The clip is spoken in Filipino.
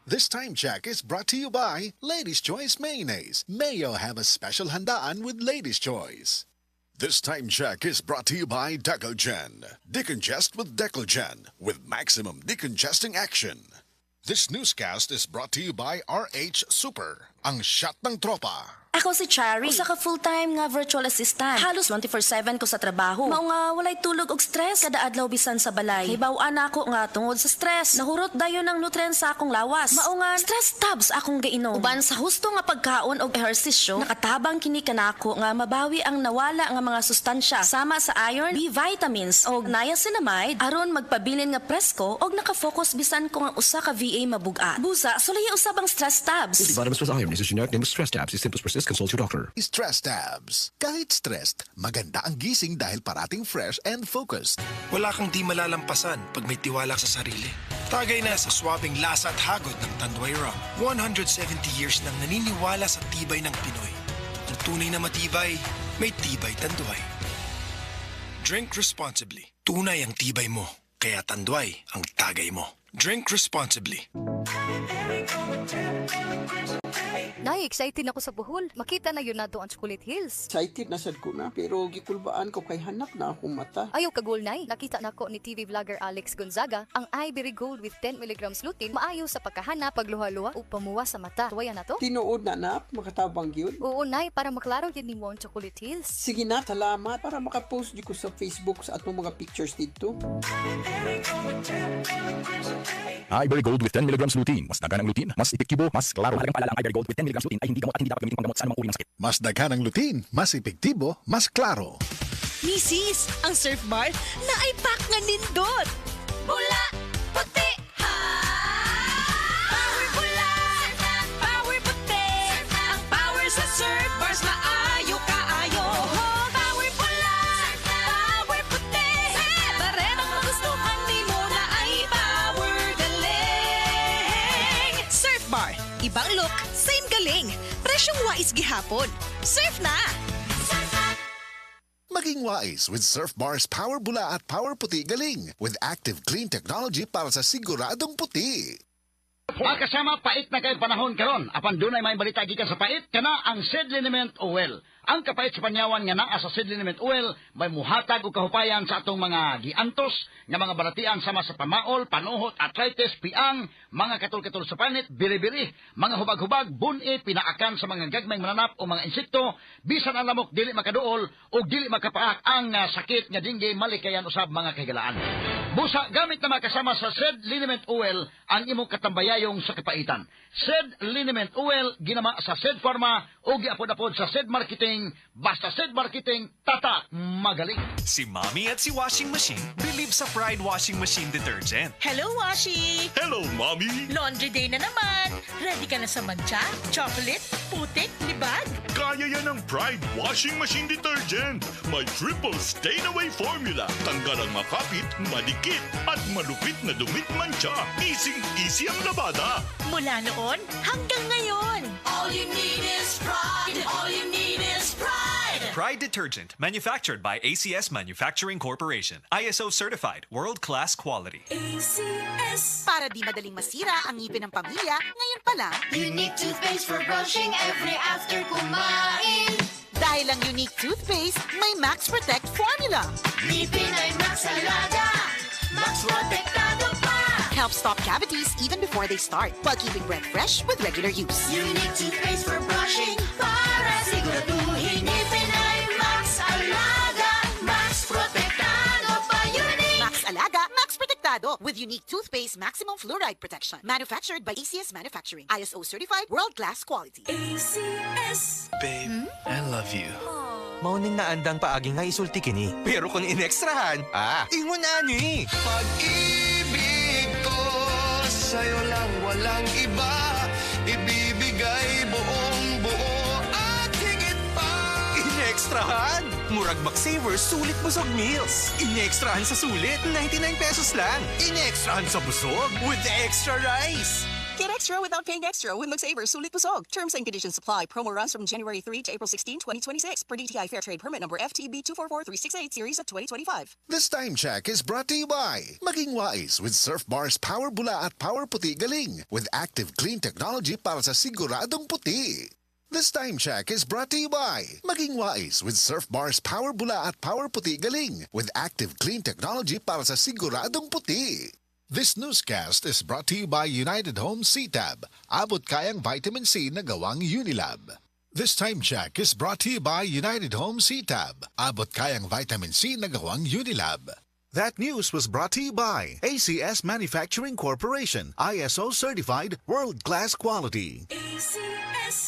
This time check is brought to you by Lady's Choice Mayonnaise. Mayo have a special handaan with Lady's Choice. This time check is brought to you by Decogen. Decongest with Decogen with maximum decongesting action. This newscast is brought to you by RH Super, ang shot ng tropa. Ako si Chari, usa ka full-time nga virtual assistant. Halos 24/7 ko sa trabaho. Mao nga walay tulog og stress kada adlaw bisan sa balay. Hibaw-an ako nga tungod sa stress. Nahurot dayon ng nutrients sa akong lawas. Mao nga stress tabs akong gainom. Uban sa husto nga pagkaon og ehersisyo, nakatabang kini kanako nga mabawi ang nawala nga mga sustansya sama sa iron, B vitamins og niacinamide aron magpabilin nga presko og naka-focus bisan ko nga usa ka VA mabugat. Busa, sulay usab ang stress tabs. Vitamins plus iron is a generic name of stress tabs. If symptoms persist, consult your doctor. Stress tabs. Kahit stressed, maganda ang gising dahil parating fresh and focused. Wala kang di malalampasan pag may tiwala sa sarili. Tagay na sa swabing lasa at hagod ng Tanduay Rum. 170 years nang naniniwala sa tibay ng Pinoy. Ang tunay na matibay, may tibay Tanduay. Drink responsibly. Tunay ang tibay mo, kaya Tanduay ang tagay mo. Drink responsibly. Nay, excited ako sa Bohol. Makita na yun nato ang Chocolate Hills. Excited na sad ko na, pero gikulbaan ko kay hanak na akong mata. Ayaw kagol, Nay. Nakita na ko ni TV vlogger Alex Gonzaga ang Ivory Gold with 10 mg lutein maayo sa pagkahana, pagluha-luha o pamuwa sa mata. Tuwaya na to? Tinuod na makatabang yun. Oo, Nay, para maklaro yun ni mo ang Chocolate Hills. Sige na, salamat para makapost di ko sa Facebook sa atong mga pictures dito. Ivory Gold with 10 mg lutein. Mas dagan ang lutein, mas epektibo, mas klaro. Halagang paalala ang Ivory Gold with 10 mg lutein ay hindi gamot at hindi dapat gamitin panggamot sa anumang uri ng sakit. Mas daghan ang lutein, mas epektibo, mas klaro. Misis, ang Surf Bar na ay pack nga nindot. Bula, puti, ha! Power bula, power puti. Ang power sa Surf Bars na ayo kaayo. Power bula, power puti. Barem ang magustuhan ni mo na ay power galing. Surf Bar, ibang look, same galing. Presyong wais gihapon. Surf na! Maging wise with Surf Bar's Power Bula at Power Puti Galing with active clean technology para sa siguradong puti. Mga kasama, pait na kayo panahon karon. Apan dunay may balita gikan sa pait, kana ang Seed Liniment Oil. Ang kapait sa panyawan nga naa sa Seed Liniment Oil may muhatag og kahupayan sa atong mga giantos nga mga balatian sama sa pamaol, panuhot, arthritis, piang, mga katul-katul sa panit, biri-biri, mga hubag-hubag, buni, pinaakan sa mga gagmayng mananap o mga insekto, bisan ang lamok dili makaduol o dili makapaak ang sakit nga dingge malikayan usab mga kahigalaan. Busa gamit na makasama sa Seed Liniment Oil ang imong katambayayong sa kapaitan. Seed Liniment Oil ginama sa Seed Pharma o giapod-apod sa Seed Marketing. Basta Seed Marketing, tata magaling. Si Mommy at si Washing Machine believe sa Pride Washing Machine Detergent. Hello, Washi! Hello, Mommy! Laundry day na naman. Ready ka na sa mancha, chocolate, putik, libag? Kaya yan ang Pride Washing Machine Detergent. May triple stain-away formula. Tanggal ang makapit, madikit, at malupit na dumit mancha. Easy ang labada. Mula noon hanggang ngayon. All you need is pride. All you need is pride. Pride Detergent, manufactured by ACS Manufacturing Corporation. ISO certified, world-class quality. ACS. Para di madaling masira ang ngipin ng pamilya, ngayon pa lang, Unique toothpaste for brushing every after kumain. dahil ang unique toothpaste, may Max Protect formula. Ngipin ay Max Alaga, Max Protektado pa. Helps stop cavities even before they start, while keeping breath fresh with regular use. Unique toothpaste for brushing para siguraduhin ngipin ay Max Alaga, Max Protektado pa. Unique Max Alaga, Max Protectado with unique toothpaste maximum fluoride protection. Manufactured by ACS Manufacturing. ISO certified, world-class quality. ACS. Babe, I love you. Mauning na andang paagi nga isulti kini. Pero kung inekstrahan, ingon ani. Pag-ibig ko sa'yo lang walang iba. Ibibigay buong buo at higit pa. Inekstrahan! Murag Macsavers, sulit busog meals. Inekstrahan sa sulit, 99 pesos lang. Inekstrahan sa busog with extra rice. Get extra without paying extra with McSaver Sulit Busog. Terms and conditions apply. Promo runs from January 3 to April 16, 2026. Per DTI Fair Trade Permit number FTB 244368 series of 2025. This time check is brought to you by Maging Wise with Surf Bar's Power Bula at Power Puti Galing with active clean technology para sa siguradong puti. This time check is brought to you by Maging Wise with Surf Bar's Power Bula at Power Puti Galing with active clean technology para sa siguradong puti. This newscast is brought to you by United Home C-Tab, abot kayang vitamin C na gawang Unilab. This time check is brought to you by United Home C-Tab, abot kayang vitamin C na gawang Unilab. That news was brought to you by ACS Manufacturing Corporation, ISO certified, world-class quality. ACS